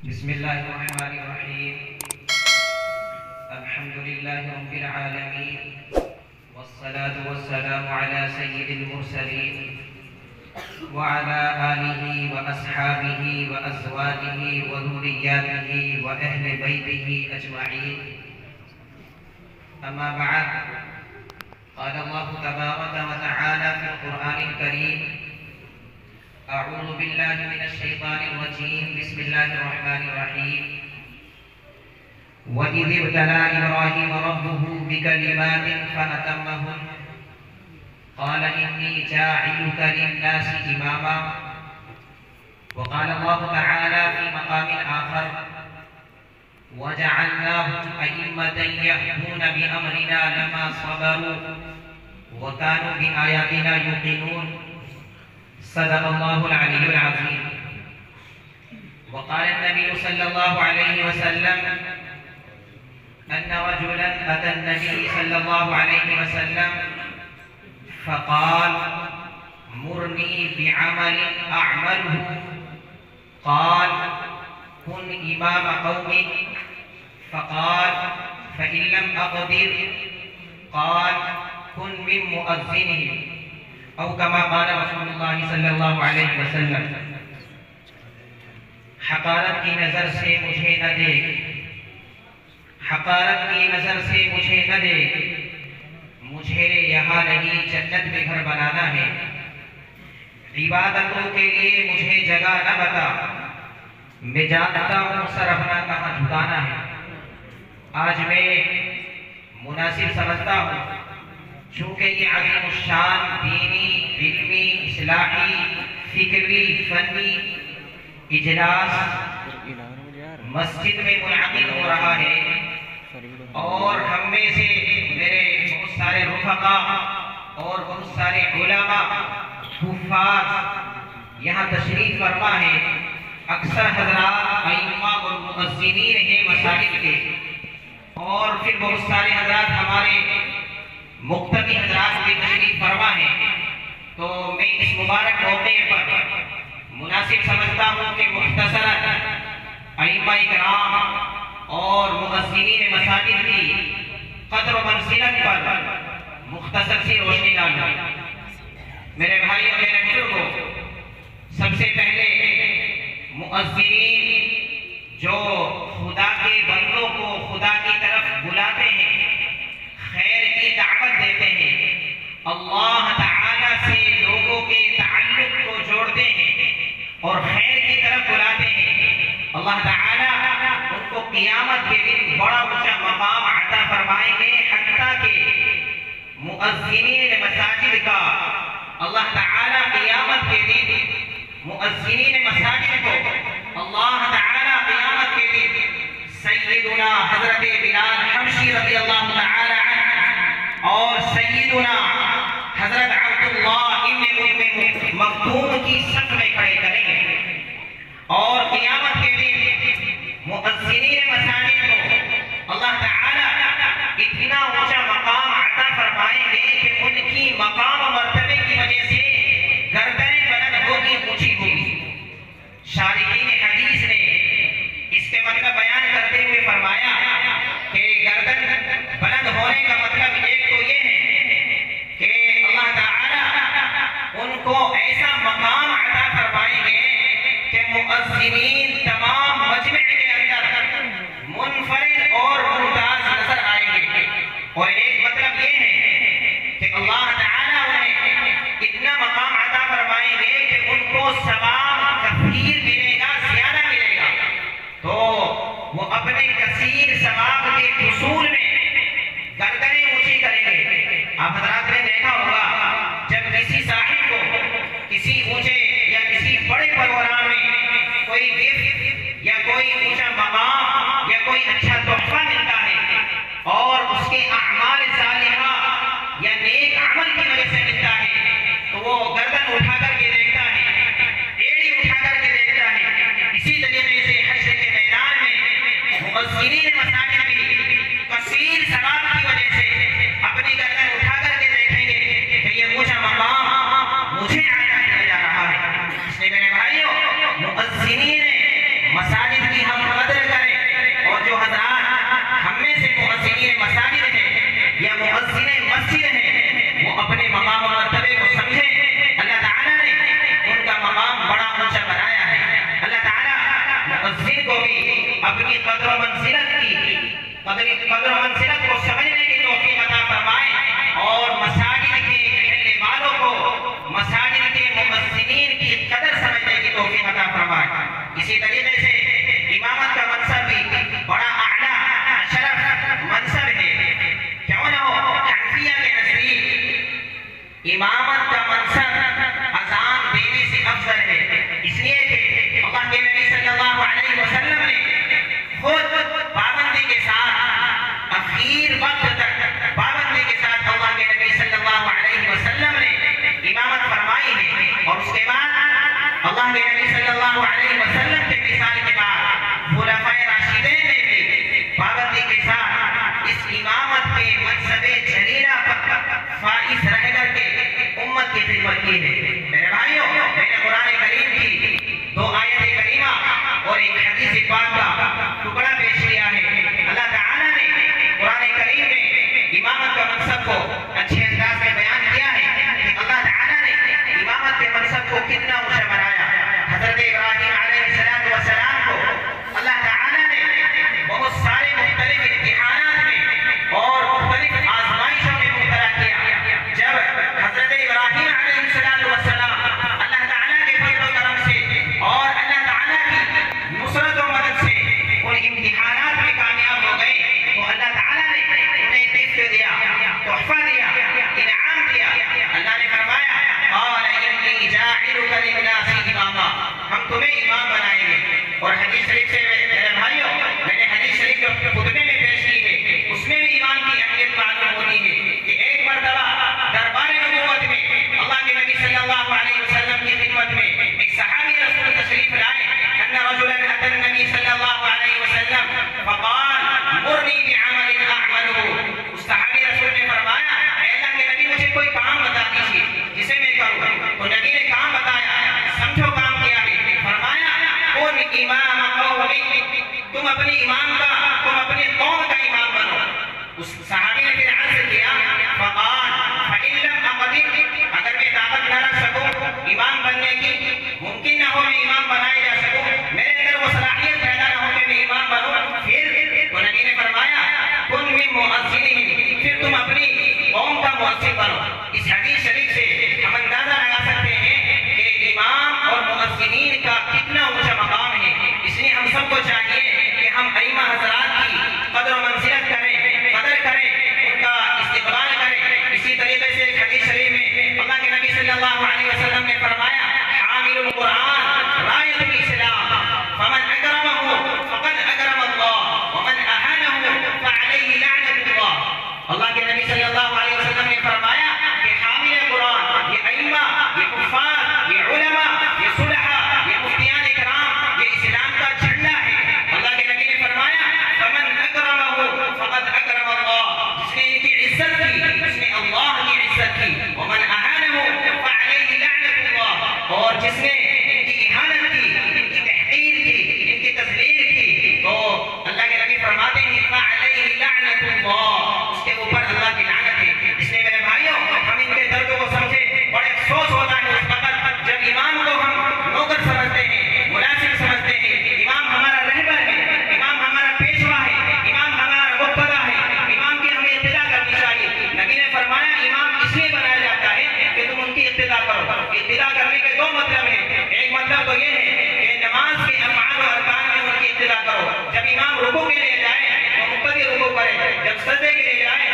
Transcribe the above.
بسم الله الرحمن الرحيم. الحمد لله رب العالمين، والصلاة والسلام على سيد المرسلين وعلى آله وأصحابه وأزواجه وذرياته وأهل بيته أجمعين. أما بعد، قال الله تبارك وتعالى في القرآن الكريم: أعوذ بالله من الشيطان الرجيم. بسم الله الرحمن الرحيم. وإذ ابتلى إبراهيم ربه بكلمات فأتمهن قال إني جاعلك للناس إماما. وقال الله تعالى في مقام آخر: وجعلناهم أئمة يهدون بأمرنا لما صبروا وكانوا بآياتنا يوقنون. صدق الله العلي العظيم. وقال النبي صلى الله عليه وسلم أن رجلا أتى النبي صلى الله عليه وسلم فقال: مرني بعمل أعمله. قال: كن إمام قومك. فقال: فإن لم أقدر. قال: كن من مؤذنهم، او كما قال رسول اللہ صلی اللہ علیہ وسلم. حقارت کی نظر سے مجھے نہ دیکھ، حقارت کی نظر سے مجھے نہ دیکھ، مجھے یہاں نہیں جنت میں گھر بنانا ہے. عبادتوں کے لیے مجھے جگہ نہ بتا، میں جانتا ہوں سر اپنا کہاں جھکانا ہے. آج میں مناسب سمجھتا ہوں، چونکہ یہ عظیم الشان دینی، علمی، اصلاحی، فکری، فنی اجلاس مسجد میں منعقد ہو رہا ہے، اور ہم میں سے میرے بہت سارے رفقا اور بہت سارے علماء، حفاظ یہاں تشریف فرما ہے. اکثر حضرات ائمہ اور مؤذنین ہیں مساجد کے، اور پھر بہت سارے حضرات ہمارے مقتدی حضرات بھی تشریف فرما ہے. تو میں اس مبارک موقع پر مناسب سمجھتا ہوں کہ مختصراً ائمہ اکرام اور مؤذنین مساجد کی قدر و منزلت پر مختصر سی روشنی ڈالوں. میرے بھائی اور میرے بزرگوں، سب سے پہلے مؤذنین جو خدا کے بندوں کو خدا کی طرف بلاتے ہیں، خیر کی دعوت دیتے ہیں، اللہ تعالیٰ سے لوگوں کے تعلق کو جوڑتے ہیں اور خیر کی طرف بلاتے ہیں، اللہ تعالیٰ ان کو قیامت کے دن بڑا اونچا مقام عطا فرمائیں گے. حتیٰ کہ مؤذنین مساجد کا اللہ تعالیٰ قیامت کے دن مؤذنین مساجد کو اللہ تعالیٰ قیامت کے دن سیدنا حضرت بلال حبشی رضی اللہ تعالیٰ اور سیدنا حضرت عبداللہ ابن ام مکتوم کی صف میں کھڑے کریں گے، اور قیامت کے دن مؤذنین مساجد کو اللہ تعالیٰ اتنا اونچا مقام عطا فرمائیں گے کہ ان کی مقام و مرتبے کی وجہ سے گردنیں بلند ہوگی، اونچی ہوگی. شارحین حدیث نے اس کے مطلب بیان کرتے ہوئے فرمایا کہ گردن بلند ہونے کا مطلب ایک تو یہ ہے کہ اللہ تعالیٰ ان کو ایسا مقام عطا فرمائیں گے کہ مؤذنین تمام مجمع کے اندر منفرد اور ممتاز نظر آئیں گے. اور ایک مطلب یہ ہے کہ اللہ تعالیٰ انہیں اتنا مقام عطا فرمائیں گے کہ ان کو ثواب کثیر ملے گا، زیادہ ملے گا. تو وہ اپنے کثیر ثواب کے حصول میں گردنیں اونچی کریں گے. آپ حضرات نے دیکھا ہوگا، جب کسی صاحب کو کسی اونچے یا کسی بڑے پروگرام میں کوئی گفٹ یا کوئی اونچا مقام یا کوئی اچھا تحفہ ملتا ہے اور اس کے اعمال صالحہ یا نیک عمل کی وجہ سے ملتا ہے، تو وہ گردن اٹھا کر کے دیکھتا ہے، ایڑی اٹھا کر کے دیکھتا ہے. اسی طریقے سے حشر کے میدان میں مؤذنین مساجد بھی کثیر ثواب کی وجہ سے اپنی گردن اٹھا کر کے دیکھیں گے کہ یہ اونچا مقام مجھے عطا کیا جا رہا ہے. اس لیے میرے بھائیوں، مؤذنین مساجد کی ہم مؤذن کو بھی اپنی قدر و منزلت کو سمجھنے کی توفیق عطا فرمائے، اور مساجد کے محلے والوں کو مساجد کے مؤذنین کی قدر سمجھنے کی توفیق عطا فرمائے۔ اسی طریقے سے امامت کا منصب بھی بڑا اعلیٰ شرف منصب ہے، کیوں نہ ہو حنفیہ کے نزدیک امامت کا منصب اذان دینے سے افضل ہے، اس لیے کہ اللہ کے نبی صلی اللہ علیہ وسلم نے خود پابندی کے ساتھ اخیر وقت تک پابندی کے ساتھ اللہ کے نبی صلی اللہ علیہ وسلم نے امامت فرمائی ہے، اور اس کے بعد اللہ کے نبی صلی اللہ علیہ وسلم کے مثال کے بعد خلفائے راشدین نے بھی پابندی کے ساتھ اس امامت کے منصب جلیلہ پر فائز رہ کر کے امت کی خدمت کی ہے۔ میرے بھائیوں، میں نے قرآن کریم کی 2 آیت کریمہ اور ایک حدیث پاک کا ٹکڑا پیش کیا ہے۔ اللہ تعالیٰ نے قرآن کریم میں امامت کا منصب کو اچھے انداز میں بیان کیا ہے کہ اللہ تعالیٰ نے امامت کے منصب کو کتنا اونچا بنایا۔ حضرت ابراہیم علیہ السلام کو اللہ تعالیٰ نے بہت سارے مختلف امتحانات میں اور مختلف آزمائشوں میں مبتلا کیا۔ جب حضرت ابراہیم علیہ السلام اللہ تعالیٰ کے فضل و کرم سے اور اللہ تعالیٰ کی نصرت و مدد سے ان امتحانات میں کامیاب ہو گئے، تو اللہ تعالیٰ نے انہیں گفٹ دیا، تحفہ دیا، انعام دیا۔ اللہ نے فرمایا قال انی جاعلک للناس اماما، ہم تمہیں امام بنائیں گے۔ اور حدیث شریف سے میرے بھائیوں، میں نے حدیث شریف جو خطبے میں پیش کی ہے اس میں بھی امام کی اہمیت معلوم ہوتی ہے کہ ایک مرتبہ دربار نبوت میں اللہ کے نبی صلی اللہ علیہ وسلم کی خدمت میں ایک صحابی رسول تشریف لائے، ان رجلا اتى النبي صلی اللہ علیہ وسلم فقال مرنی بعمل اعمله، اس صحابی رسول نے فرمایا اے اللہ کے نبی مجھے کوئی کام بتا دیجیے جسے میں کروں۔ تو نبی نے کام بتایا، سمجھو کام کیا ہے، فرمایا کن امام قومک، تم اپنی اپنی قوم کا امام بنو۔ اس صحابی نے پھر عرض کیا فقال فإن لم أقدر، اگر میں طاقت نہ رکھ سکوں امام بننے کی، ممکن نہ ہو میں امام بنائے جا سکوں، میرے اندر وہ صلاحیت پیدا نہ ہو کہ میں امام بنوں، پھر تو نبی نے فرمایا کن من مؤذنہم، پھر تم اپنی قوم کا مؤذن بنو۔ اس حدیث شریف سے ہم اندازہ لگا سکتے ہیں کہ امام اور مؤذنین کا کتنا اونچا مقام ہے۔ اس لیے ہم سب کو چاہیے کہ ہم ائمہ حضرات کی قدر و منزلت کریں، قدر کریں، ان کا استقبال کریں۔ اسی طریقے سے ایک حدیث شریف میں اللہ کے نبی صلی اللہ علیہ وسلم نے فرمایا حامل القرآن رایۃ الاسلام فمن اکرمہ فقد اکرم اللہ ومن اہانہ فعلیہ لعنۃ اللہ۔ اللہ کے نبی صلی اللہ علیہ وسلم نے فرمایا کہ حامل قرآن، یہ ائمہ، یہ حفاظ، یہ علماء، یہ صلحاء، یہ مفتیان اکرام، یہ اسلام کا جھنڈا ہے۔ اللہ کے نبی نے فرمایا فمن اکرمہ فقد اکرم اللہ، جس نے ان کی عزت کی اس نے اللہ کی عزت کی، ومن اہانہ فعلیہ لعنۃ اللہ، اور جس نے ان کی اہانت کی، ان کی تحقیر کی، ان کی تذلیل کی، تو اللہ کے نبی فرماتے ہیں فعلیہ لعنۃ اللہ، اس کے اوپر اللہ کی لعنت ہے۔ اس لیے میرے بھائیوں، ہم ان کے دردوں کو سمجھے، بڑے افسوس ہوتا ہے اس وقت جب امام کو ہم نوکر سمجھتے ہیں، ملازم سمجھتے ہیں۔ امام ہمارا رہبر ہے، امام ہمارا پیشوا ہے، امام ہمارا مقتدی ہے، امام کی ہمیں اتباع کرنی چاہیے۔ نبی نے فرمایا امام اس لیے بنایا جاتا ہے کہ تم ان کی اتباع کرو۔ اتباع کرنے کے 2 مطلب ہیں، ایک مطلب تو یہ ہے کہ نماز کے افعال و ارکان میں ان کی اتباع کرو۔ جب امام رکوع کے لیے جائے تو مقتدی رکوع کرے، جب سجدے کے لیے جائے